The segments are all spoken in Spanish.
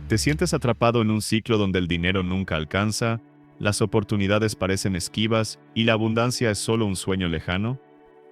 ¿Te sientes atrapado en un ciclo donde el dinero nunca alcanza, las oportunidades parecen esquivas y la abundancia es solo un sueño lejano?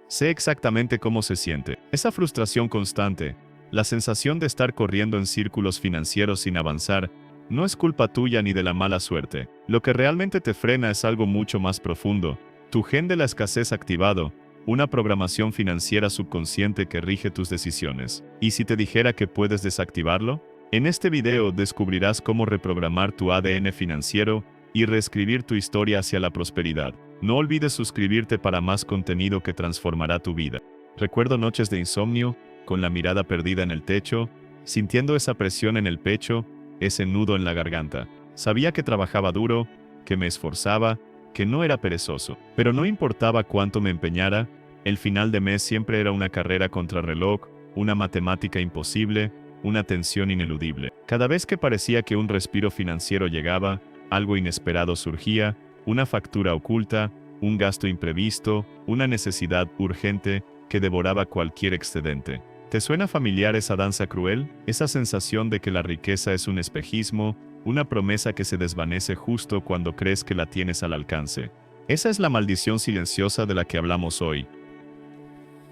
Sé exactamente cómo se siente. Esa frustración constante, la sensación de estar corriendo en círculos financieros sin avanzar, no es culpa tuya ni de la mala suerte. Lo que realmente te frena es algo mucho más profundo. Tu gen de la escasez activado, una programación financiera subconsciente que rige tus decisiones. ¿Y si te dijera que puedes desactivarlo? En este video descubrirás cómo reprogramar tu ADN financiero y reescribir tu historia hacia la prosperidad. No olvides suscribirte para más contenido que transformará tu vida. Recuerdo noches de insomnio, con la mirada perdida en el techo, sintiendo esa presión en el pecho, ese nudo en la garganta. Sabía que trabajaba duro, que me esforzaba, que no era perezoso. Pero no importaba cuánto me empeñara, el final de mes siempre era una carrera contra reloj, una matemática imposible, una tensión ineludible. Cada vez que parecía que un respiro financiero llegaba, algo inesperado surgía, una factura oculta, un gasto imprevisto, una necesidad urgente que devoraba cualquier excedente. ¿Te suena familiar esa danza cruel? Esa sensación de que la riqueza es un espejismo, una promesa que se desvanece justo cuando crees que la tienes al alcance. Esa es la maldición silenciosa de la que hablamos hoy.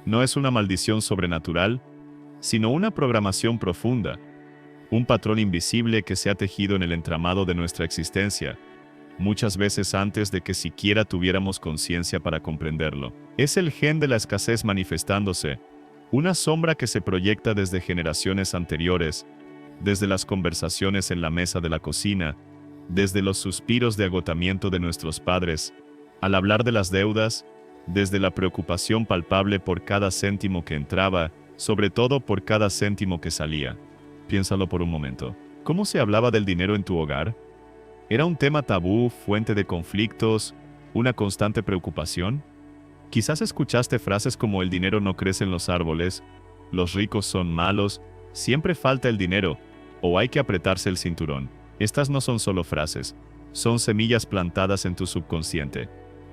No es una maldición sobrenatural, sino una programación profunda, un patrón invisible que se ha tejido en el entramado de nuestra existencia, muchas veces antes de que siquiera tuviéramos conciencia para comprenderlo. Es el gen de la escasez manifestándose, una sombra que se proyecta desde generaciones anteriores, desde las conversaciones en la mesa de la cocina, desde los suspiros de agotamiento de nuestros padres, al hablar de las deudas, desde la preocupación palpable por cada céntimo que entraba, sobre todo por cada céntimo que salía. Piénsalo por un momento. ¿Cómo se hablaba del dinero en tu hogar? ¿Era un tema tabú, fuente de conflictos, una constante preocupación? Quizás escuchaste frases como el dinero no crece en los árboles, los ricos son malos, siempre falta el dinero, o hay que apretarse el cinturón. Estas no son solo frases, son semillas plantadas en tu subconsciente.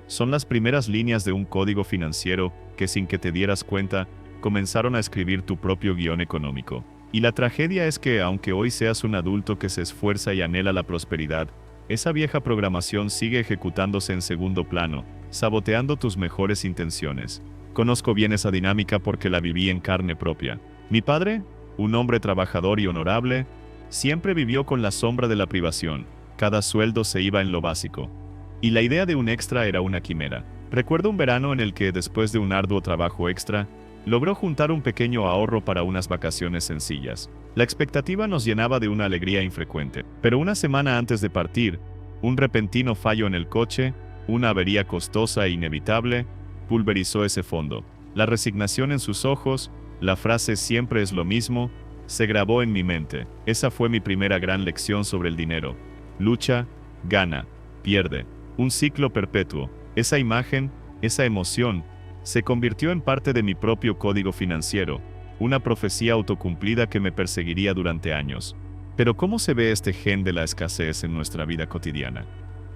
Son las primeras líneas de un código financiero que, sin que te dieras cuenta, comenzaron a escribir tu propio guión económico. Y la tragedia es que, aunque hoy seas un adulto que se esfuerza y anhela la prosperidad, esa vieja programación sigue ejecutándose en segundo plano, saboteando tus mejores intenciones. Conozco bien esa dinámica porque la viví en carne propia. Mi padre, un hombre trabajador y honorable, siempre vivió con la sombra de la privación. Cada sueldo se iba en lo básico. Y la idea de un extra era una quimera. Recuerdo un verano en el que, después de un arduo trabajo extra, logró juntar un pequeño ahorro para unas vacaciones sencillas. La expectativa nos llenaba de una alegría infrecuente. Pero una semana antes de partir, un repentino fallo en el coche, una avería costosa e inevitable, pulverizó ese fondo. La resignación en sus ojos, la frase "siempre es lo mismo", se grabó en mi mente. Esa fue mi primera gran lección sobre el dinero. Lucha, gana, pierde. Un ciclo perpetuo. Esa imagen, esa emoción, se convirtió en parte de mi propio código financiero, una profecía autocumplida que me perseguiría durante años. Pero ¿cómo se ve este gen de la escasez en nuestra vida cotidiana?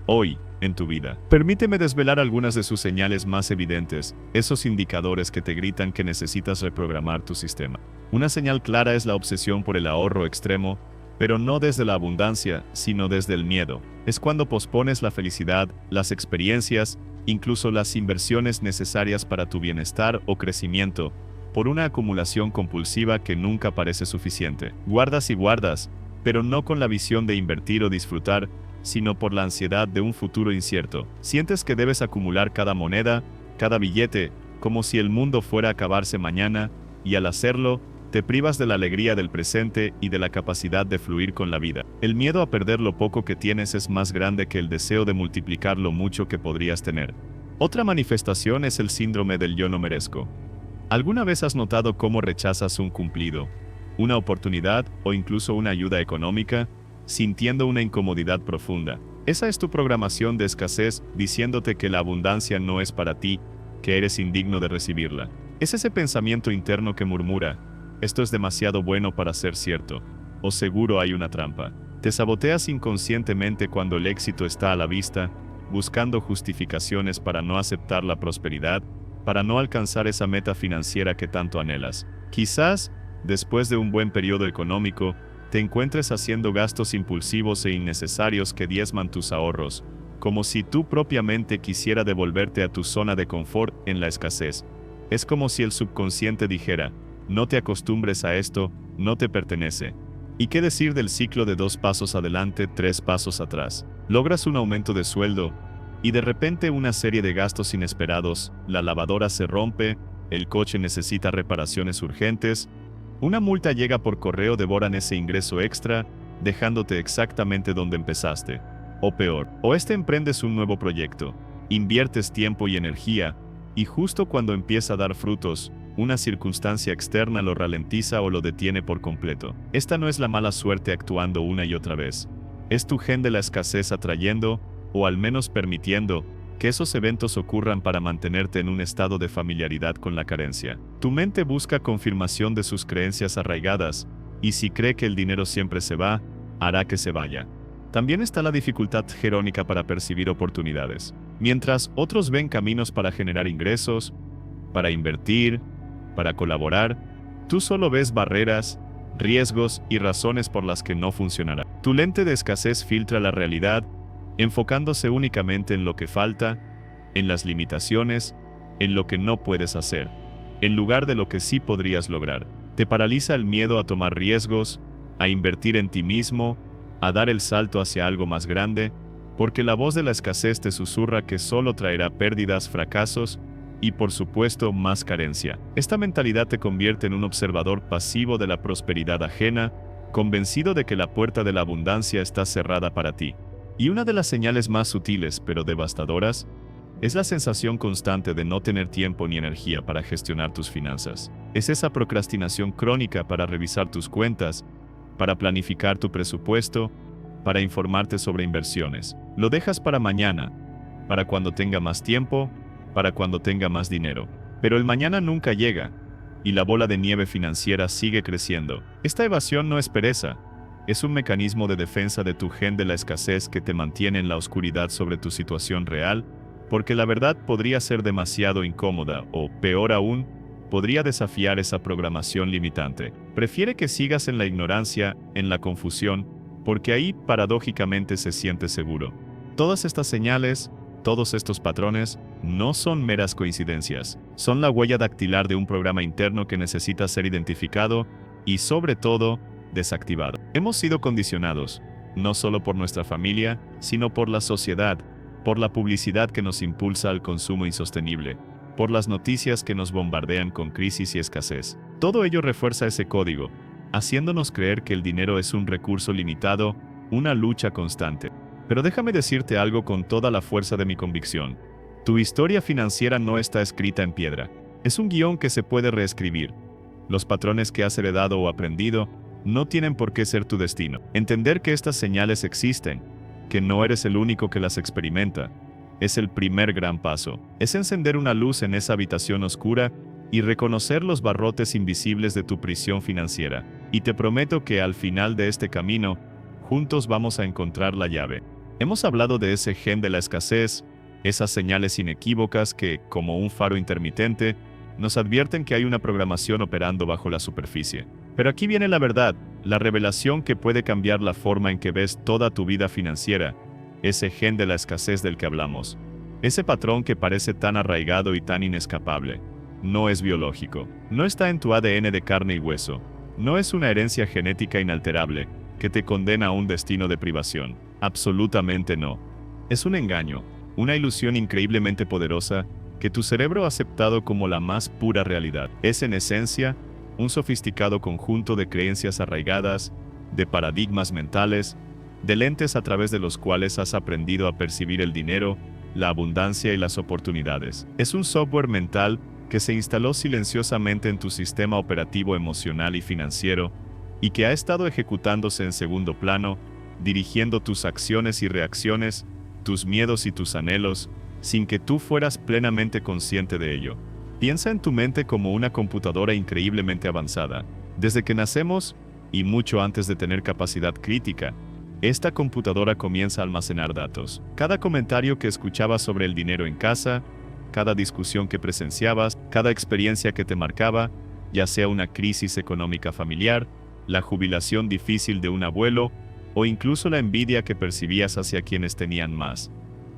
Hoy, en tu vida. Permíteme desvelar algunas de sus señales más evidentes, esos indicadores que te gritan que necesitas reprogramar tu sistema. Una señal clara es la obsesión por el ahorro extremo, pero no desde la abundancia, sino desde el miedo. Es cuando pospones la felicidad, las experiencias, incluso las inversiones necesarias para tu bienestar o crecimiento, por una acumulación compulsiva que nunca parece suficiente. Guardas y guardas, pero no con la visión de invertir o disfrutar, sino por la ansiedad de un futuro incierto. Sientes que debes acumular cada moneda, cada billete, como si el mundo fuera a acabarse mañana, y al hacerlo, te privas de la alegría del presente y de la capacidad de fluir con la vida. El miedo a perder lo poco que tienes es más grande que el deseo de multiplicar lo mucho que podrías tener. Otra manifestación es el síndrome del yo no merezco. ¿Alguna vez has notado cómo rechazas un cumplido, una oportunidad o incluso una ayuda económica, sintiendo una incomodidad profunda? Esa es tu programación de escasez diciéndote que la abundancia no es para ti, que eres indigno de recibirla. Es ese pensamiento interno que murmura: esto es demasiado bueno para ser cierto, o seguro hay una trampa. Te saboteas inconscientemente cuando el éxito está a la vista, buscando justificaciones para no aceptar la prosperidad, para no alcanzar esa meta financiera que tanto anhelas. Quizás, después de un buen periodo económico, te encuentres haciendo gastos impulsivos e innecesarios que diezman tus ahorros, como si tú propiamente quisiera devolverte a tu zona de confort en la escasez. Es como si el subconsciente dijera, no te acostumbres a esto, no te pertenece. ¿Y qué decir del ciclo de 2 pasos adelante, 3 pasos atrás? Logras un aumento de sueldo, y de repente una serie de gastos inesperados, la lavadora se rompe, el coche necesita reparaciones urgentes, una multa llega por correo, devoran ese ingreso extra, dejándote exactamente donde empezaste. O peor, emprendes un nuevo proyecto, inviertes tiempo y energía, y justo cuando empieza a dar frutos, una circunstancia externa lo ralentiza o lo detiene por completo. Esta no es la mala suerte actuando una y otra vez. Es tu gen de la escasez atrayendo, o al menos permitiendo, que esos eventos ocurran para mantenerte en un estado de familiaridad con la carencia. Tu mente busca confirmación de sus creencias arraigadas, y si cree que el dinero siempre se va, hará que se vaya. También está la dificultad jerónica para percibir oportunidades. Mientras otros ven caminos para generar ingresos, para invertir, para colaborar, tú solo ves barreras, riesgos y razones por las que no funcionará. Tu lente de escasez filtra la realidad, enfocándose únicamente en lo que falta, en las limitaciones, en lo que no puedes hacer, en lugar de lo que sí podrías lograr. Te paraliza el miedo a tomar riesgos, a invertir en ti mismo, a dar el salto hacia algo más grande, porque la voz de la escasez te susurra que solo traerá pérdidas, fracasos y, por supuesto, más carencia. Esta mentalidad te convierte en un observador pasivo de la prosperidad ajena, convencido de que la puerta de la abundancia está cerrada para ti. Y una de las señales más sutiles, pero devastadoras, es la sensación constante de no tener tiempo ni energía para gestionar tus finanzas. Es esa procrastinación crónica para revisar tus cuentas, para planificar tu presupuesto, para informarte sobre inversiones. Lo dejas para mañana, para cuando tenga más tiempo, para cuando tenga más dinero. Pero el mañana nunca llega, y la bola de nieve financiera sigue creciendo. Esta evasión no es pereza, es un mecanismo de defensa de tu gen de la escasez que te mantiene en la oscuridad sobre tu situación real, porque la verdad podría ser demasiado incómoda o, peor aún, podría desafiar esa programación limitante. Prefiere que sigas en la ignorancia, en la confusión, porque ahí paradójicamente se siente seguro. Todas estas señales, todos estos patrones, no son meras coincidencias. Son la huella dactilar de un programa interno que necesita ser identificado y, sobre todo, desactivado. Hemos sido condicionados, no solo por nuestra familia, sino por la sociedad, por la publicidad que nos impulsa al consumo insostenible, por las noticias que nos bombardean con crisis y escasez. Todo ello refuerza ese código, haciéndonos creer que el dinero es un recurso limitado, una lucha constante. Pero déjame decirte algo con toda la fuerza de mi convicción. Tu historia financiera no está escrita en piedra. Es un guión que se puede reescribir. Los patrones que has heredado o aprendido no tienen por qué ser tu destino. Entender que estas señales existen, que no eres el único que las experimenta, es el primer gran paso. Es encender una luz en esa habitación oscura y reconocer los barrotes invisibles de tu prisión financiera. Y te prometo que al final de este camino, juntos vamos a encontrar la llave. Hemos hablado de ese gen de la escasez, esas señales inequívocas que, como un faro intermitente, nos advierten que hay una programación operando bajo la superficie. Pero aquí viene la verdad, la revelación que puede cambiar la forma en que ves toda tu vida financiera, ese gen de la escasez del que hablamos. Ese patrón que parece tan arraigado y tan inescapable. No es biológico, no está en tu ADN de carne y hueso, no es una herencia genética inalterable que te condena a un destino de privación. Absolutamente no. Es un engaño, una ilusión increíblemente poderosa que tu cerebro ha aceptado como la más pura realidad. Es en esencia un sofisticado conjunto de creencias arraigadas, de paradigmas mentales, de lentes a través de los cuales has aprendido a percibir el dinero, la abundancia y las oportunidades. Es un software mental que se instaló silenciosamente en tu sistema operativo emocional y financiero, y que ha estado ejecutándose en segundo plano, dirigiendo tus acciones y reacciones, tus miedos y tus anhelos, sin que tú fueras plenamente consciente de ello. Piensa en tu mente como una computadora increíblemente avanzada. Desde que nacemos, y mucho antes de tener capacidad crítica, esta computadora comienza a almacenar datos. Cada comentario que escuchabas sobre el dinero en casa, cada discusión que presenciabas, cada experiencia que te marcaba, ya sea una crisis económica familiar, la jubilación difícil de un abuelo, o incluso la envidia que percibías hacia quienes tenían más.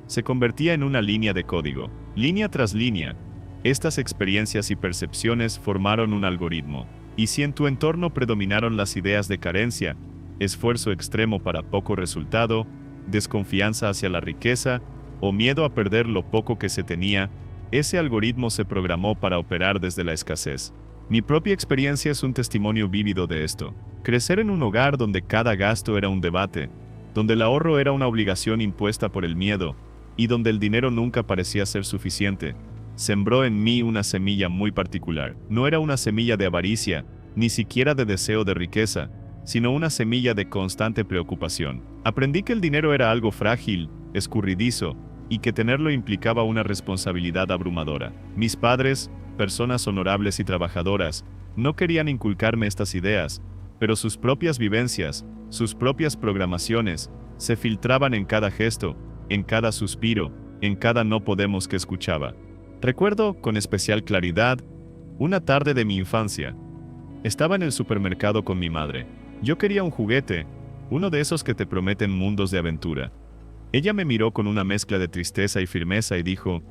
Se convertía en una línea de código, línea tras línea. Estas experiencias y percepciones formaron un algoritmo, y si en tu entorno predominaron las ideas de carencia, esfuerzo extremo para poco resultado, desconfianza hacia la riqueza, o miedo a perder lo poco que se tenía, ese algoritmo se programó para operar desde la escasez. Mi propia experiencia es un testimonio vívido de esto. Crecer en un hogar donde cada gasto era un debate, donde el ahorro era una obligación impuesta por el miedo, y donde el dinero nunca parecía ser suficiente, sembró en mí una semilla muy particular. No era una semilla de avaricia, ni siquiera de deseo de riqueza, sino una semilla de constante preocupación. Aprendí que el dinero era algo frágil, escurridizo, y que tenerlo implicaba una responsabilidad abrumadora. Mis padres, personas honorables y trabajadoras, no querían inculcarme estas ideas, pero sus propias vivencias, sus propias programaciones, se filtraban en cada gesto, en cada suspiro, en cada no podemos que escuchaba. Recuerdo, con especial claridad, una tarde de mi infancia. Estaba en el supermercado con mi madre. Yo quería un juguete, uno de esos que te prometen mundos de aventura. Ella me miró con una mezcla de tristeza y firmeza y dijo,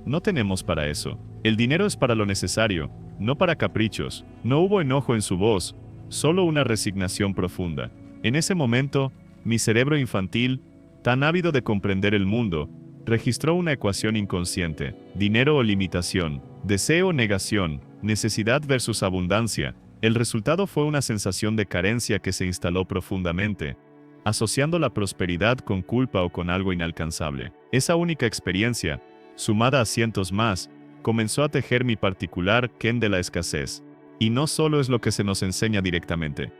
no tenemos para eso. El dinero es para lo necesario, no para caprichos. No hubo enojo en su voz, solo una resignación profunda. En ese momento, mi cerebro infantil, tan ávido de comprender el mundo, registró una ecuación inconsciente: dinero o limitación, deseo o negación, necesidad versus abundancia. El resultado fue una sensación de carencia que se instaló profundamente, asociando la prosperidad con culpa o con algo inalcanzable. Esa única experiencia, sumada a cientos más, comenzó a tejer mi particular ken de la escasez. Y no solo es lo que se nos enseña directamente,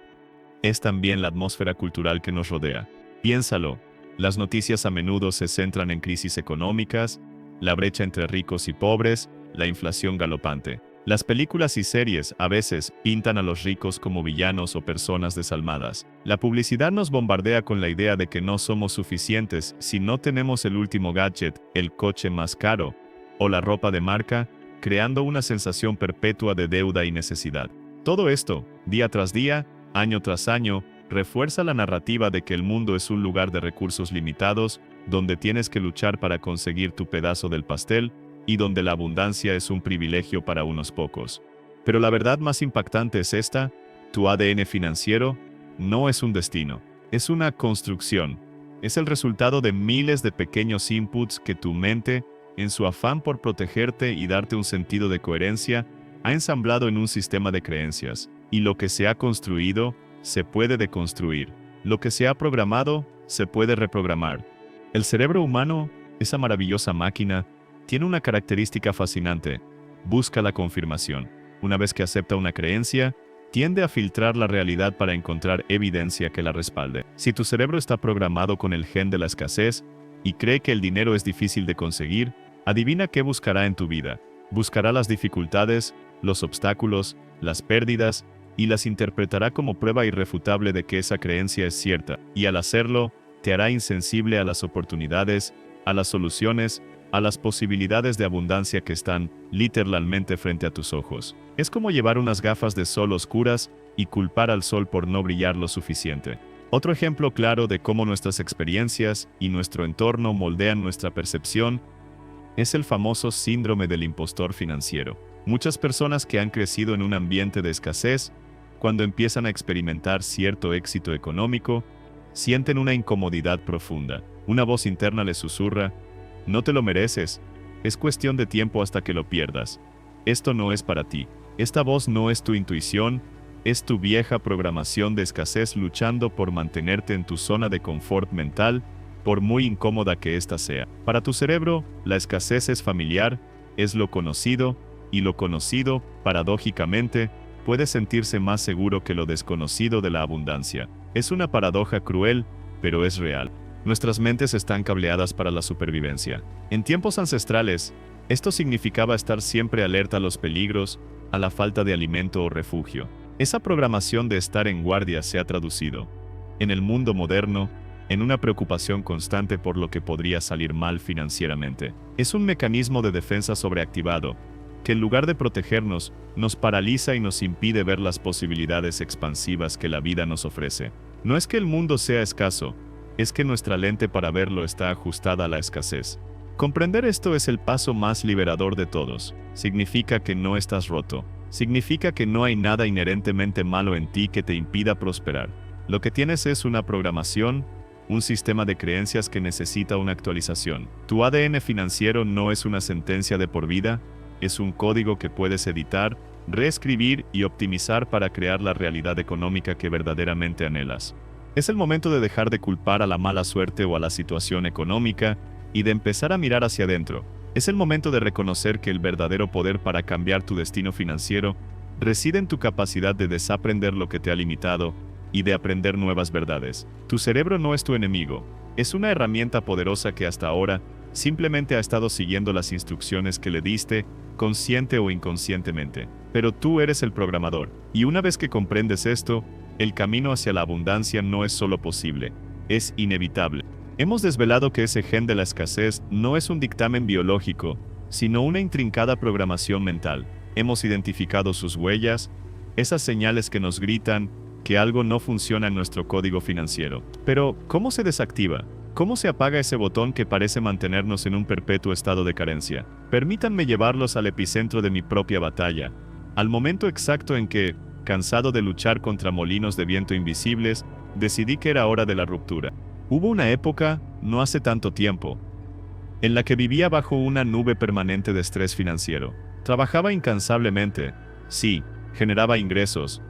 es también la atmósfera cultural que nos rodea. Piénsalo, las noticias a menudo se centran en crisis económicas, la brecha entre ricos y pobres, la inflación galopante. Las películas y series a veces pintan a los ricos como villanos o personas desalmadas. La publicidad nos bombardea con la idea de que no somos suficientes si no tenemos el último gadget, el coche más caro, o la ropa de marca, creando una sensación perpetua de deuda y necesidad. Todo esto, día tras día, año tras año, refuerza la narrativa de que el mundo es un lugar de recursos limitados, donde tienes que luchar para conseguir tu pedazo del pastel, y donde la abundancia es un privilegio para unos pocos. Pero la verdad más impactante es esta: tu ADN financiero no es un destino, es una construcción. Es el resultado de miles de pequeños inputs que tu mente, en su afán por protegerte y darte un sentido de coherencia, ha ensamblado en un sistema de creencias. Y lo que se ha construido, se puede deconstruir. Lo que se ha programado, se puede reprogramar. El cerebro humano, esa maravillosa máquina, tiene una característica fascinante: busca la confirmación. Una vez que acepta una creencia, tiende a filtrar la realidad para encontrar evidencia que la respalde. Si tu cerebro está programado con el gen de la escasez y cree que el dinero es difícil de conseguir, adivina qué buscará en tu vida. Buscará las dificultades, los obstáculos, las pérdidas, y las interpretará como prueba irrefutable de que esa creencia es cierta, y al hacerlo, te hará insensible a las oportunidades, a las soluciones, a las posibilidades de abundancia que están, literalmente, frente a tus ojos. Es como llevar unas gafas de sol oscuras y culpar al sol por no brillar lo suficiente. Otro ejemplo claro de cómo nuestras experiencias y nuestro entorno moldean nuestra percepción es el famoso síndrome del impostor financiero. Muchas personas que han crecido en un ambiente de escasez, cuando empiezan a experimentar cierto éxito económico, sienten una incomodidad profunda. Una voz interna les susurra: no te lo mereces, es cuestión de tiempo hasta que lo pierdas. Esto no es para ti. Esta voz no es tu intuición, es tu vieja programación de escasez luchando por mantenerte en tu zona de confort mental, por muy incómoda que ésta sea. Para tu cerebro, la escasez es familiar, es lo conocido, y lo conocido, paradójicamente, puede sentirse más seguro que lo desconocido de la abundancia. Es una paradoja cruel, pero es real. Nuestras mentes están cableadas para la supervivencia. En tiempos ancestrales, esto significaba estar siempre alerta a los peligros, a la falta de alimento o refugio. Esa programación de estar en guardia se ha traducido, en el mundo moderno, en una preocupación constante por lo que podría salir mal financieramente. Es un mecanismo de defensa sobreactivado, que en lugar de protegernos, nos paraliza y nos impide ver las posibilidades expansivas que la vida nos ofrece. No es que el mundo sea escaso, es que nuestra lente para verlo está ajustada a la escasez. Comprender esto es el paso más liberador de todos. Significa que no estás roto. Significa que no hay nada inherentemente malo en ti que te impida prosperar. Lo que tienes es una programación, un sistema de creencias que necesita una actualización. Tu ADN financiero no es una sentencia de por vida, es un código que puedes editar, reescribir y optimizar para crear la realidad económica que verdaderamente anhelas. Es el momento de dejar de culpar a la mala suerte o a la situación económica y de empezar a mirar hacia adentro. Es el momento de reconocer que el verdadero poder para cambiar tu destino financiero reside en tu capacidad de desaprender lo que te ha limitado y de aprender nuevas verdades. Tu cerebro no es tu enemigo, es una herramienta poderosa que hasta ahora simplemente ha estado siguiendo las instrucciones que le diste, consciente o inconscientemente. Pero tú eres el programador, y una vez que comprendes esto, el camino hacia la abundancia no es solo posible, es inevitable. Hemos desvelado que ese gen de la escasez no es un dictamen biológico, sino una intrincada programación mental. Hemos identificado sus huellas, esas señales que nos gritan que algo no funciona en nuestro código financiero. Pero, ¿cómo se desactiva? ¿Cómo se apaga ese botón que parece mantenernos en un perpetuo estado de carencia? Permítanme llevarlos al epicentro de mi propia batalla, al momento exacto en que, cansado de luchar contra molinos de viento invisibles, decidí que era hora de la ruptura. Hubo una época, no hace tanto tiempo, en la que vivía bajo una nube permanente de estrés financiero. Trabajaba incansablemente, sí, generaba ingresos,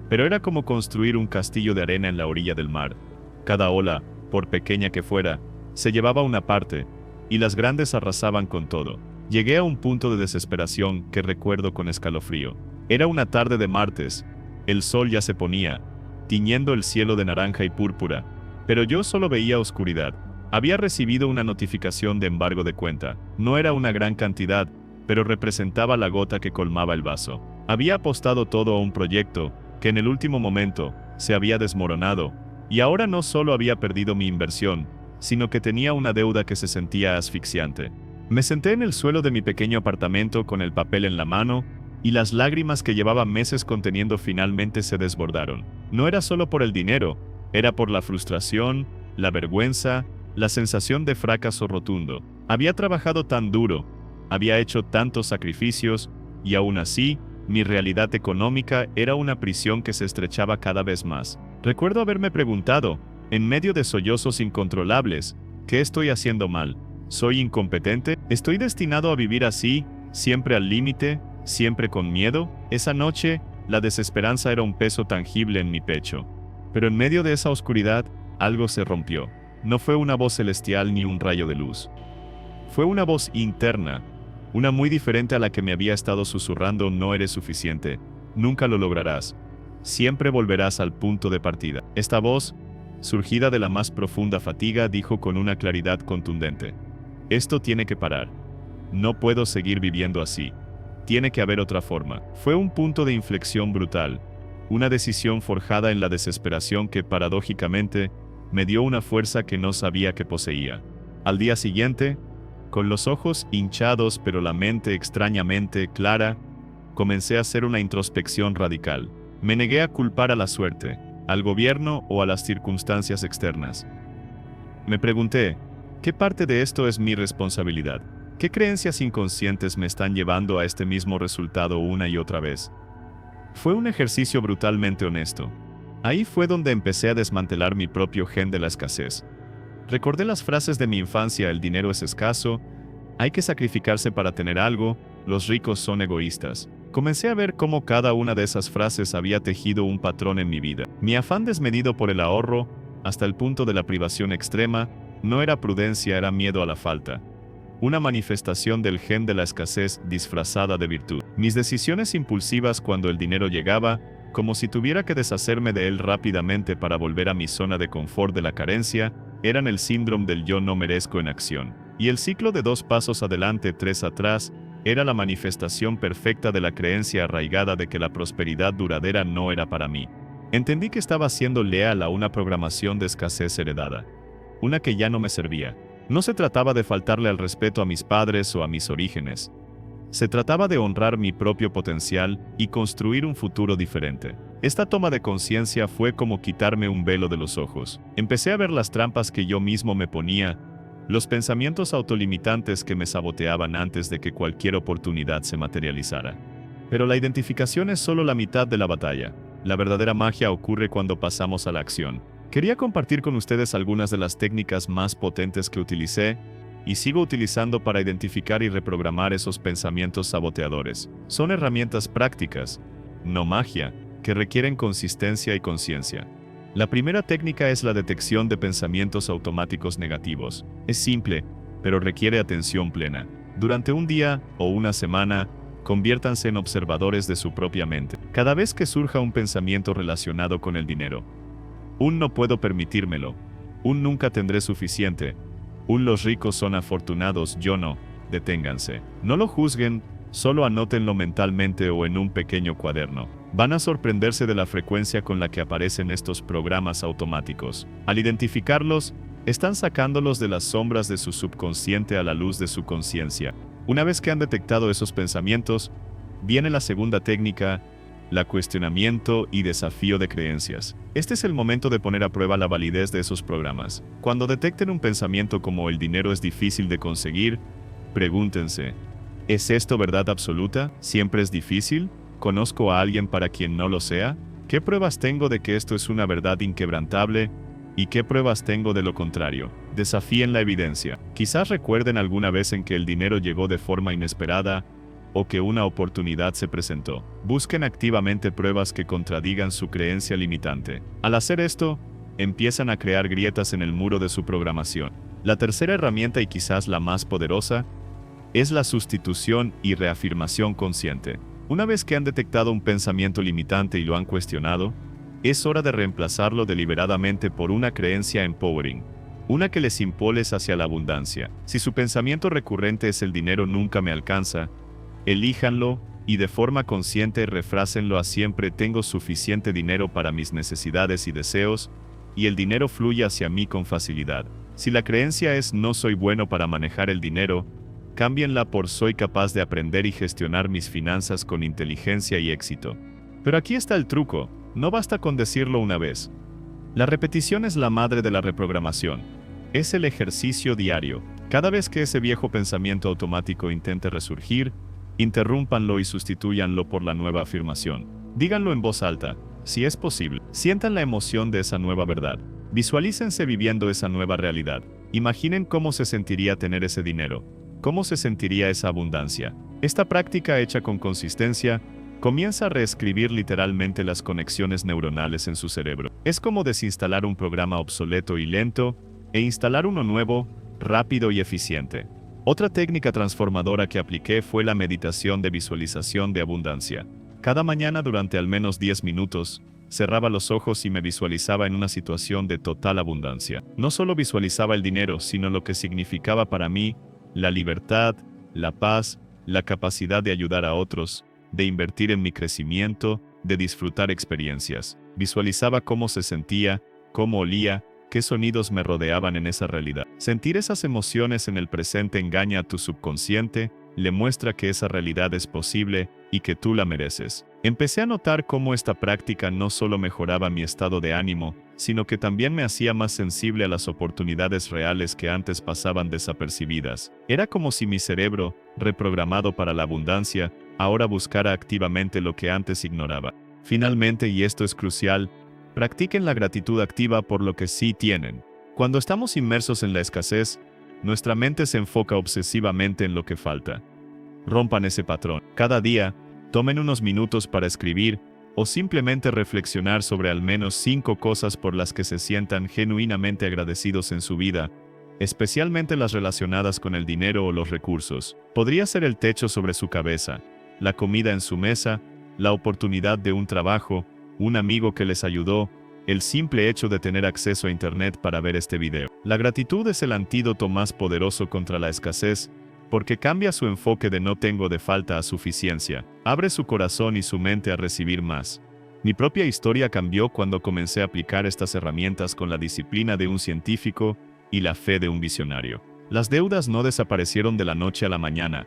pero era como construir un castillo de arena en la orilla del mar. Cada ola, por pequeña que fuera, se llevaba una parte, y las grandes arrasaban con todo. Llegué a un punto de desesperación que recuerdo con escalofrío. Era una tarde de martes, el sol ya se ponía, tiñendo el cielo de naranja y púrpura, pero yo solo veía oscuridad. Había recibido una notificación de embargo de cuenta. No era una gran cantidad, pero representaba la gota que colmaba el vaso. Había apostado todo a un proyecto que en el último momento se había desmoronado, y ahora no solo había perdido mi inversión, sino que tenía una deuda que se sentía asfixiante. Me senté en el suelo de mi pequeño apartamento con el papel en la mano, y las lágrimas que llevaba meses conteniendo finalmente se desbordaron. No era solo por el dinero, era por la frustración, la vergüenza, la sensación de fracaso rotundo. Había trabajado tan duro, había hecho tantos sacrificios, y aún así, mi realidad económica era una prisión que se estrechaba cada vez más. Recuerdo haberme preguntado, en medio de sollozos incontrolables, ¿qué estoy haciendo mal? ¿Soy incompetente? ¿Estoy destinado a vivir así, siempre al límite, siempre con miedo? Esa noche, la desesperanza era un peso tangible en mi pecho. Pero en medio de esa oscuridad, algo se rompió. No fue una voz celestial ni un rayo de luz. Fue una voz interna, una muy diferente a la que me había estado susurrando: no eres suficiente, nunca lo lograrás, siempre volverás al punto de partida. Esta voz, surgida de la más profunda fatiga, dijo con una claridad contundente: esto tiene que parar. No puedo seguir viviendo así. Tiene que haber otra forma. Fue un punto de inflexión brutal, una decisión forjada en la desesperación que, paradójicamente, me dio una fuerza que no sabía que poseía. Al día siguiente, con los ojos hinchados pero la mente extrañamente clara, comencé a hacer una introspección radical. Me negué a culpar a la suerte, al gobierno o a las circunstancias externas. Me pregunté, ¿qué parte de esto es mi responsabilidad? ¿Qué creencias inconscientes me están llevando a este mismo resultado una y otra vez? Fue un ejercicio brutalmente honesto. Ahí fue donde empecé a desmantelar mi propio gen de la escasez. Recordé las frases de mi infancia: el dinero es escaso, hay que sacrificarse para tener algo, los ricos son egoístas. Comencé a ver cómo cada una de esas frases había tejido un patrón en mi vida. Mi afán desmedido por el ahorro, hasta el punto de la privación extrema, no era prudencia, era miedo a la falta. Una manifestación del gen de la escasez disfrazada de virtud. Mis decisiones impulsivas cuando el dinero llegaba, como si tuviera que deshacerme de él rápidamente para volver a mi zona de confort de la carencia, eran el síndrome del yo no merezco en acción. Y el ciclo de 2 pasos adelante, 3 atrás, era la manifestación perfecta de la creencia arraigada de que la prosperidad duradera no era para mí. Entendí que estaba siendo leal a una programación de escasez heredada, una que ya no me servía. No se trataba de faltarle al respeto a mis padres o a mis orígenes. Se trataba de honrar mi propio potencial y construir un futuro diferente. Esta toma de conciencia fue como quitarme un velo de los ojos. Empecé a ver las trampas que yo mismo me ponía, los pensamientos autolimitantes que me saboteaban antes de que cualquier oportunidad se materializara. Pero la identificación es solo la mitad de la batalla. La verdadera magia ocurre cuando pasamos a la acción. Quería compartir con ustedes algunas de las técnicas más potentes que utilicé y sigo utilizando para identificar y reprogramar esos pensamientos saboteadores. Son herramientas prácticas, no magia, que requieren consistencia y conciencia. La primera técnica es la detección de pensamientos automáticos negativos. Es simple, pero requiere atención plena. Durante un día o una semana, conviértanse en observadores de su propia mente. Cada vez que surja un pensamiento relacionado con el dinero, no puedo permitírmelo, nunca tendré suficiente, los ricos son afortunados, yo no, deténganse. No lo juzguen, solo anótenlo mentalmente o en un pequeño cuaderno. Van a sorprenderse de la frecuencia con la que aparecen estos programas automáticos. Al identificarlos, están sacándolos de las sombras de su subconsciente a la luz de su conciencia. Una vez que han detectado esos pensamientos, viene la segunda técnica, la cuestionamiento y desafío de creencias. Este es el momento de poner a prueba la validez de esos programas. Cuando detecten un pensamiento como el dinero es difícil de conseguir, pregúntense, ¿es esto verdad absoluta? ¿Siempre es difícil? ¿Conozco a alguien para quien no lo sea? ¿Qué pruebas tengo de que esto es una verdad inquebrantable? ¿Y qué pruebas tengo de lo contrario? Desafíen la evidencia. Quizás recuerden alguna vez en que el dinero llegó de forma inesperada, o que una oportunidad se presentó. Busquen activamente pruebas que contradigan su creencia limitante. Al hacer esto, empiezan a crear grietas en el muro de su programación. La tercera herramienta y quizás la más poderosa, es la sustitución y reafirmación consciente. Una vez que han detectado un pensamiento limitante y lo han cuestionado, es hora de reemplazarlo deliberadamente por una creencia empowering, una que les impulse hacia la abundancia. Si su pensamiento recurrente es el dinero nunca me alcanza, elíjanlo y de forma consciente refrásenlo a siempre tengo suficiente dinero para mis necesidades y deseos, y el dinero fluye hacia mí con facilidad. Si la creencia es no soy bueno para manejar el dinero, cámbienla por soy capaz de aprender y gestionar mis finanzas con inteligencia y éxito. Pero aquí está el truco, no basta con decirlo una vez. La repetición es la madre de la reprogramación. Es el ejercicio diario. Cada vez que ese viejo pensamiento automático intente resurgir, interrúmpanlo y sustitúyanlo por la nueva afirmación. Díganlo en voz alta, si es posible. Sientan la emoción de esa nueva verdad. Visualícense viviendo esa nueva realidad. Imaginen cómo se sentiría tener ese dinero. ¿Cómo se sentiría esa abundancia? Esta práctica hecha con consistencia comienza a reescribir literalmente las conexiones neuronales en su cerebro. Es como desinstalar un programa obsoleto y lento e instalar uno nuevo, rápido y eficiente. Otra técnica transformadora que apliqué fue la meditación de visualización de abundancia. Cada mañana durante al menos 10 minutos, cerraba los ojos y me visualizaba en una situación de total abundancia. No solo visualizaba el dinero, sino lo que significaba para mí, la libertad, la paz, la capacidad de ayudar a otros, de invertir en mi crecimiento, de disfrutar experiencias. Visualizaba cómo se sentía, cómo olía, qué sonidos me rodeaban en esa realidad. Sentir esas emociones en el presente engaña a tu subconsciente, le muestra que esa realidad es posible y que tú la mereces. Empecé a notar cómo esta práctica no solo mejoraba mi estado de ánimo, sino que también me hacía más sensible a las oportunidades reales que antes pasaban desapercibidas. Era como si mi cerebro, reprogramado para la abundancia, ahora buscara activamente lo que antes ignoraba. Finalmente, y esto es crucial, practiquen la gratitud activa por lo que sí tienen. Cuando estamos inmersos en la escasez, nuestra mente se enfoca obsesivamente en lo que falta. Rompan ese patrón. Cada día, tomen unos minutos para escribir o simplemente reflexionar sobre al menos 5 cosas por las que se sientan genuinamente agradecidos en su vida, especialmente las relacionadas con el dinero o los recursos. Podría ser el techo sobre su cabeza, la comida en su mesa, la oportunidad de un trabajo, un amigo que les ayudó, el simple hecho de tener acceso a internet para ver este video. La gratitud es el antídoto más poderoso contra la escasez, porque cambia su enfoque de no tengo de falta a suficiencia. Abre su corazón y su mente a recibir más. Mi propia historia cambió cuando comencé a aplicar estas herramientas con la disciplina de un científico y la fe de un visionario. Las deudas no desaparecieron de la noche a la mañana,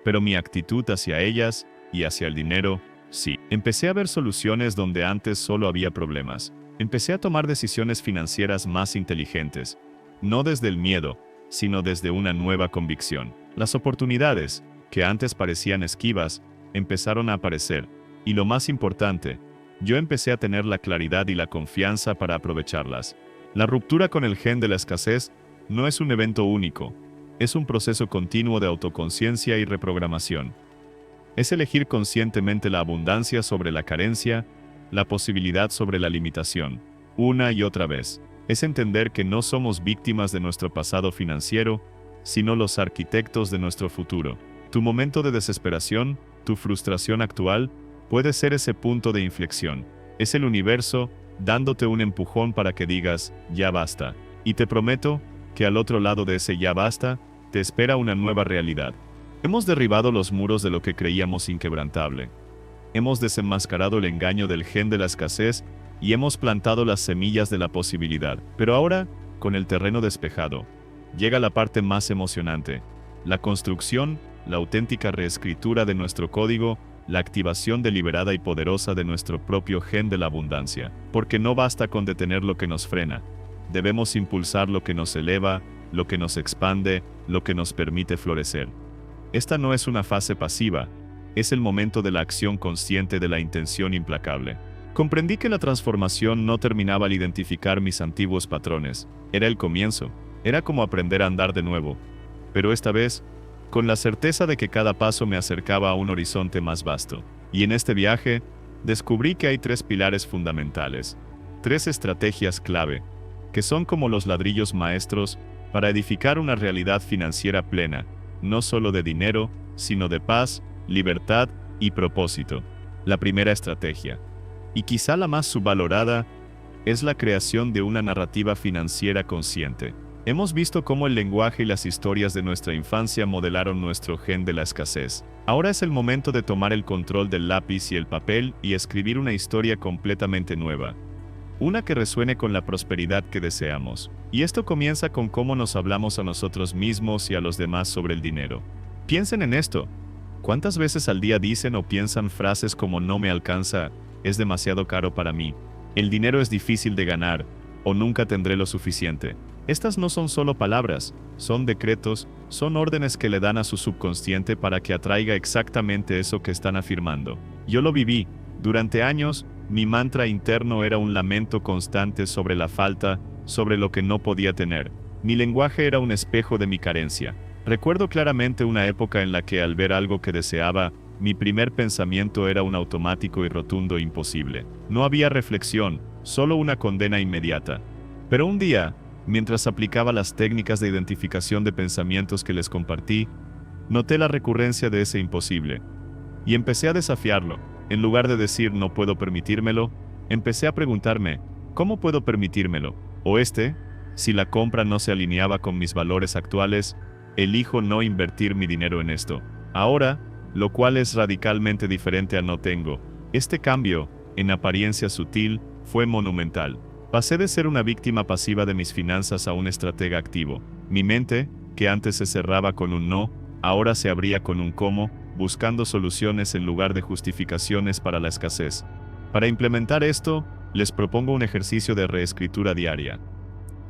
pero mi actitud hacia ellas y hacia el dinero, sí. Empecé a ver soluciones donde antes solo había problemas. Empecé a tomar decisiones financieras más inteligentes, no desde el miedo, sino desde una nueva convicción. Las oportunidades, que antes parecían esquivas, empezaron a aparecer, y lo más importante, yo empecé a tener la claridad y la confianza para aprovecharlas. La ruptura con el gen de la escasez no es un evento único, es un proceso continuo de autoconciencia y reprogramación. Es elegir conscientemente la abundancia sobre la carencia, la posibilidad sobre la limitación, una y otra vez. Es entender que no somos víctimas de nuestro pasado financiero, sino los arquitectos de nuestro futuro. Tu momento de desesperación, tu frustración actual, puede ser ese punto de inflexión. Es el universo dándote un empujón para que digas, ya basta. Y te prometo que al otro lado de ese ya basta, te espera una nueva realidad. Hemos derribado los muros de lo que creíamos inquebrantable. Hemos desenmascarado el engaño del gen de la escasez y hemos plantado las semillas de la posibilidad. Pero ahora, con el terreno despejado, llega la parte más emocionante. La construcción, la auténtica reescritura de nuestro código, la activación deliberada y poderosa de nuestro propio gen de la abundancia. Porque no basta con detener lo que nos frena. Debemos impulsar lo que nos eleva, lo que nos expande, lo que nos permite florecer. Esta no es una fase pasiva, es el momento de la acción consciente de la intención implacable. Comprendí que la transformación no terminaba al identificar mis antiguos patrones. Era el comienzo, era como aprender a andar de nuevo. Pero esta vez, con la certeza de que cada paso me acercaba a un horizonte más vasto. Y en este viaje, descubrí que hay 3 pilares fundamentales, 3 estrategias clave, que son como los ladrillos maestros para edificar una realidad financiera plena, no solo de dinero, sino de paz, libertad y propósito. La primera estrategia, y quizá la más subvalorada, es la creación de una narrativa financiera consciente. Hemos visto cómo el lenguaje y las historias de nuestra infancia modelaron nuestro gen de la escasez. Ahora es el momento de tomar el control del lápiz y el papel y escribir una historia completamente nueva. Una que resuene con la prosperidad que deseamos. Y esto comienza con cómo nos hablamos a nosotros mismos y a los demás sobre el dinero. Piensen en esto. ¿Cuántas veces al día dicen o piensan frases como no me alcanza, es demasiado caro para mí, el dinero es difícil de ganar, o nunca tendré lo suficiente? Estas no son solo palabras, son decretos, son órdenes que le dan a su subconsciente para que atraiga exactamente eso que están afirmando. Yo lo viví. Durante años, mi mantra interno era un lamento constante sobre la falta, sobre lo que no podía tener. Mi lenguaje era un espejo de mi carencia. Recuerdo claramente una época en la que al ver algo que deseaba, mi primer pensamiento era un automático y rotundo imposible. No había reflexión, solo una condena inmediata. Pero un día, mientras aplicaba las técnicas de identificación de pensamientos que les compartí, noté la recurrencia de ese imposible. Y empecé a desafiarlo. En lugar de decir no puedo permitírmelo, empecé a preguntarme, ¿cómo puedo permitírmelo? O si la compra no se alineaba con mis valores actuales, elijo no invertir mi dinero en esto. Ahora, lo cual es radicalmente diferente a no tengo. Este cambio, en apariencia sutil, fue monumental. Pasé de ser una víctima pasiva de mis finanzas a un estratega activo. Mi mente, que antes se cerraba con un no, ahora se abría con un cómo, buscando soluciones en lugar de justificaciones para la escasez. Para implementar esto, les propongo un ejercicio de reescritura diaria.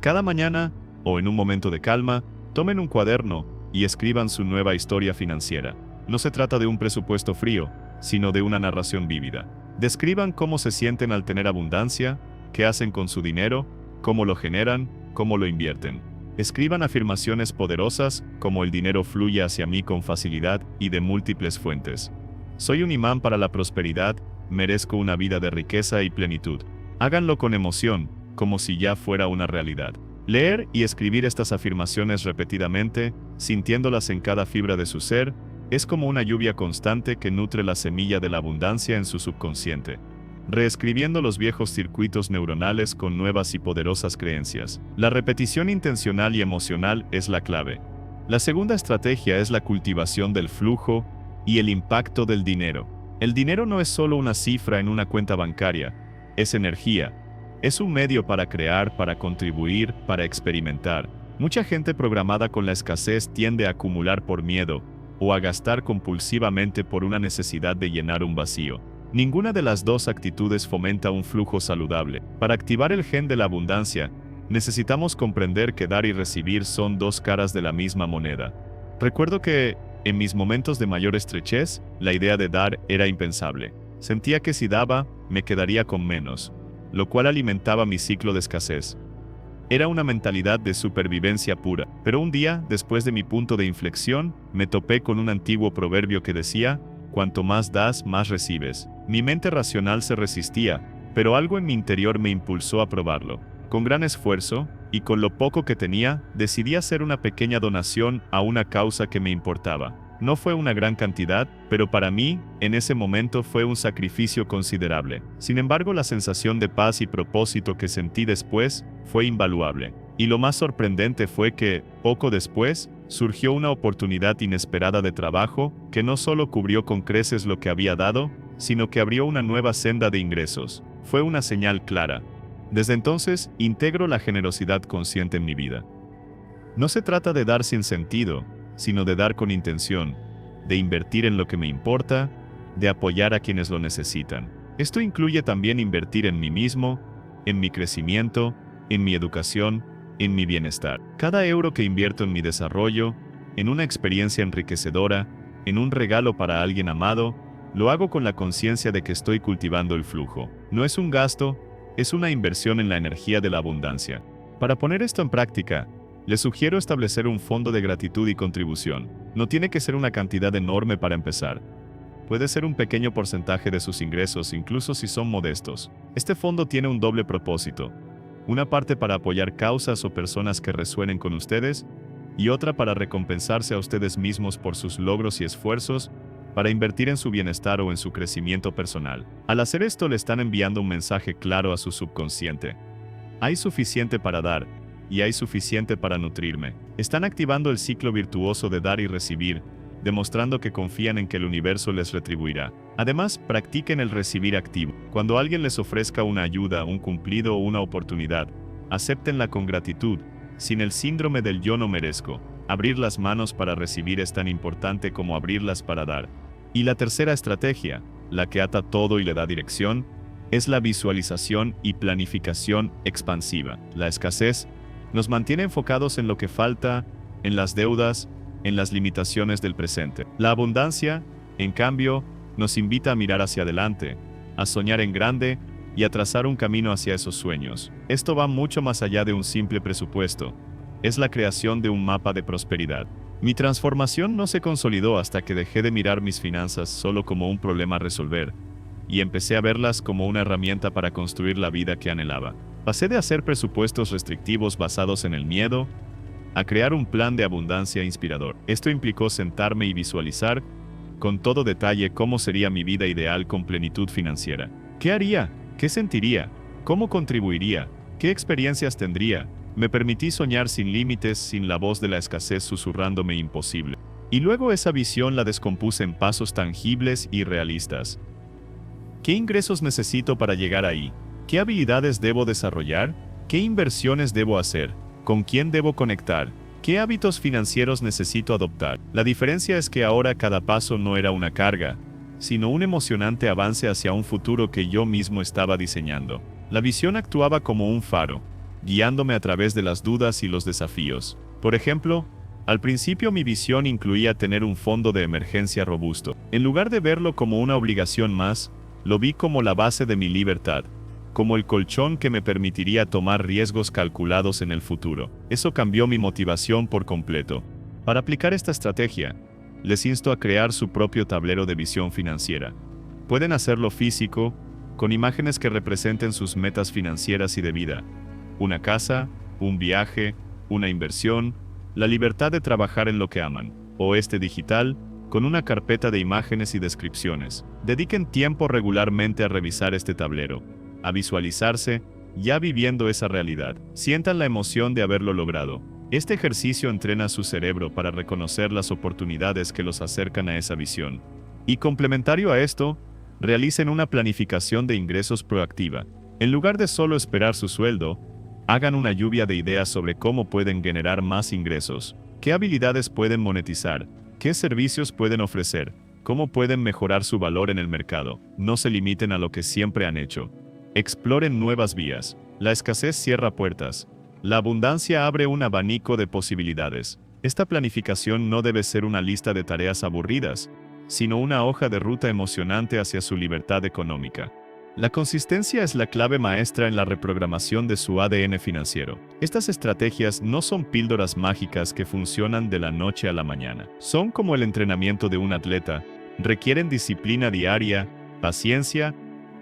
Cada mañana, o en un momento de calma, tomen un cuaderno y escriban su nueva historia financiera. No se trata de un presupuesto frío, sino de una narración vívida. Describan cómo se sienten al tener abundancia, qué hacen con su dinero, cómo lo generan, cómo lo invierten. Escriban afirmaciones poderosas, como el dinero fluye hacia mí con facilidad y de múltiples fuentes. Soy un imán para la prosperidad, merezco una vida de riqueza y plenitud. Háganlo con emoción, como si ya fuera una realidad. Leer y escribir estas afirmaciones repetidamente, sintiéndolas en cada fibra de su ser, es como una lluvia constante que nutre la semilla de la abundancia en su subconsciente, reescribiendo los viejos circuitos neuronales con nuevas y poderosas creencias. La repetición intencional y emocional es la clave. La segunda estrategia es la cultivación del flujo y el impacto del dinero. El dinero no es solo una cifra en una cuenta bancaria, es energía. Es un medio para crear, para contribuir, para experimentar. Mucha gente programada con la escasez tiende a acumular por miedo, o a gastar compulsivamente por una necesidad de llenar un vacío. Ninguna de las dos actitudes fomenta un flujo saludable. Para activar el gen de la abundancia, necesitamos comprender que dar y recibir son dos caras de la misma moneda. Recuerdo que, en mis momentos de mayor estrechez, la idea de dar era impensable. Sentía que si daba, me quedaría con menos, lo cual alimentaba mi ciclo de escasez. Era una mentalidad de supervivencia pura, pero un día, después de mi punto de inflexión, me topé con un antiguo proverbio que decía: cuanto más das, más recibes. Mi mente racional se resistía, pero algo en mi interior me impulsó a probarlo. Con gran esfuerzo, y con lo poco que tenía, decidí hacer una pequeña donación a una causa que me importaba. No fue una gran cantidad, pero para mí, en ese momento fue un sacrificio considerable. Sin embargo, la sensación de paz y propósito que sentí después fue invaluable. Y lo más sorprendente fue que, poco después, surgió una oportunidad inesperada de trabajo que no solo cubrió con creces lo que había dado, sino que abrió una nueva senda de ingresos. Fue una señal clara. Desde entonces, integro la generosidad consciente en mi vida. No se trata de dar sin sentido, sino de dar con intención, de invertir en lo que me importa, de apoyar a quienes lo necesitan. Esto incluye también invertir en mí mismo, en mi crecimiento, en mi educación, en mi bienestar. Cada euro que invierto en mi desarrollo, en una experiencia enriquecedora, en un regalo para alguien amado, lo hago con la conciencia de que estoy cultivando el flujo. No es un gasto, es una inversión en la energía de la abundancia. Para poner esto en práctica, les sugiero establecer un fondo de gratitud y contribución. No tiene que ser una cantidad enorme para empezar. Puede ser un pequeño porcentaje de sus ingresos, incluso si son modestos. Este fondo tiene un doble propósito. Una parte para apoyar causas o personas que resuenen con ustedes, y otra para recompensarse a ustedes mismos por sus logros y esfuerzos, para invertir en su bienestar o en su crecimiento personal. Al hacer esto, le están enviando un mensaje claro a su subconsciente. Hay suficiente para dar, y hay suficiente para nutrirme. Están activando el ciclo virtuoso de dar y recibir, demostrando que confían en que el universo les retribuirá. Además, practiquen el recibir activo. Cuando alguien les ofrezca una ayuda, un cumplido o una oportunidad, acéptenla con gratitud, sin el síndrome del yo no merezco. Abrir las manos para recibir es tan importante como abrirlas para dar. Y la tercera estrategia, la que ata todo y le da dirección, es la visualización y planificación expansiva. La escasez nos mantiene enfocados en lo que falta, en las deudas, en las limitaciones del presente. La abundancia, en cambio, nos invita a mirar hacia adelante, a soñar en grande y a trazar un camino hacia esos sueños. Esto va mucho más allá de un simple presupuesto. Es la creación de un mapa de prosperidad. Mi transformación no se consolidó hasta que dejé de mirar mis finanzas solo como un problema a resolver, y empecé a verlas como una herramienta para construir la vida que anhelaba. Pasé de hacer presupuestos restrictivos basados en el miedo, a crear un plan de abundancia inspirador. Esto implicó sentarme y visualizar, con todo detalle, cómo sería mi vida ideal con plenitud financiera. ¿Qué haría? ¿Qué sentiría? ¿Cómo contribuiría? ¿Qué experiencias tendría? Me permití soñar sin límites, sin la voz de la escasez susurrándome imposible. Y luego esa visión la descompuse en pasos tangibles y realistas. ¿Qué ingresos necesito para llegar ahí? ¿Qué habilidades debo desarrollar? ¿Qué inversiones debo hacer? ¿Con quién debo conectar? ¿Qué hábitos financieros necesito adoptar? La diferencia es que ahora cada paso no era una carga, sino un emocionante avance hacia un futuro que yo mismo estaba diseñando. La visión actuaba como un faro, guiándome a través de las dudas y los desafíos. Por ejemplo, al principio mi visión incluía tener un fondo de emergencia robusto. En lugar de verlo como una obligación más, lo vi como la base de mi libertad, como el colchón que me permitiría tomar riesgos calculados en el futuro. Eso cambió mi motivación por completo. Para aplicar esta estrategia, les insto a crear su propio tablero de visión financiera. Pueden hacerlo físico, con imágenes que representen sus metas financieras y de vida. Una casa, un viaje, una inversión, la libertad de trabajar en lo que aman. O digital, con una carpeta de imágenes y descripciones. Dediquen tiempo regularmente a revisar este tablero, a visualizarse, ya viviendo esa realidad. Sientan la emoción de haberlo logrado. Este ejercicio entrena su cerebro para reconocer las oportunidades que los acercan a esa visión. Y complementario a esto, realicen una planificación de ingresos proactiva. En lugar de solo esperar su sueldo, hagan una lluvia de ideas sobre cómo pueden generar más ingresos, qué habilidades pueden monetizar, qué ¿Qué servicios pueden ofrecer? ¿Cómo pueden mejorar su valor en el mercado? No se limiten a lo que siempre han hecho. Exploren nuevas vías. La escasez cierra puertas. La abundancia abre un abanico de posibilidades. Esta planificación no debe ser una lista de tareas aburridas, sino una hoja de ruta emocionante hacia su libertad económica. La consistencia es la clave maestra en la reprogramación de su ADN financiero. Estas estrategias no son píldoras mágicas que funcionan de la noche a la mañana. Son como el entrenamiento de un atleta. Requieren disciplina diaria, paciencia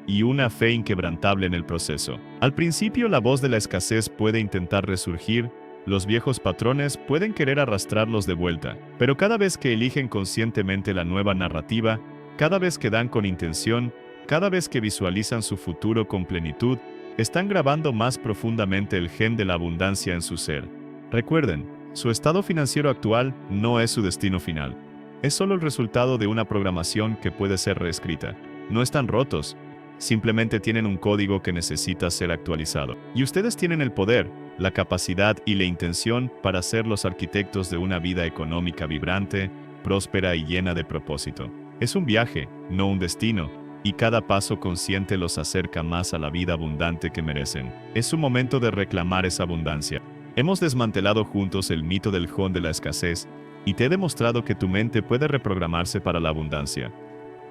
y una fe inquebrantable en el proceso. Al principio, la voz de la escasez puede intentar resurgir, los viejos patrones pueden querer arrastrarlos de vuelta, pero cada vez que eligen conscientemente la nueva narrativa, cada vez que dan con intención, cada vez que visualizan su futuro con plenitud, están grabando más profundamente el gen de la abundancia en su ser. Recuerden, su estado financiero actual no es su destino final. Es solo el resultado de una programación que puede ser reescrita. No están rotos, simplemente tienen un código que necesita ser actualizado. Y ustedes tienen el poder, la capacidad y la intención para ser los arquitectos de una vida económica vibrante, próspera y llena de propósito. Es un viaje, no un destino, y cada paso consciente los acerca más a la vida abundante que merecen. Es su momento de reclamar esa abundancia. Hemos desmantelado juntos el mito del jon de la escasez, y te he demostrado que tu mente puede reprogramarse para la abundancia.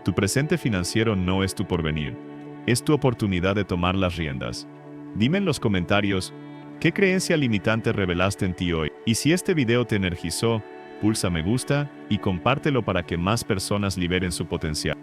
Tu presente financiero no es tu porvenir. Es tu oportunidad de tomar las riendas. Dime en los comentarios, ¿qué creencia limitante revelaste en ti hoy? Y si este video te energizó, pulsa me gusta y compártelo para que más personas liberen su potencial.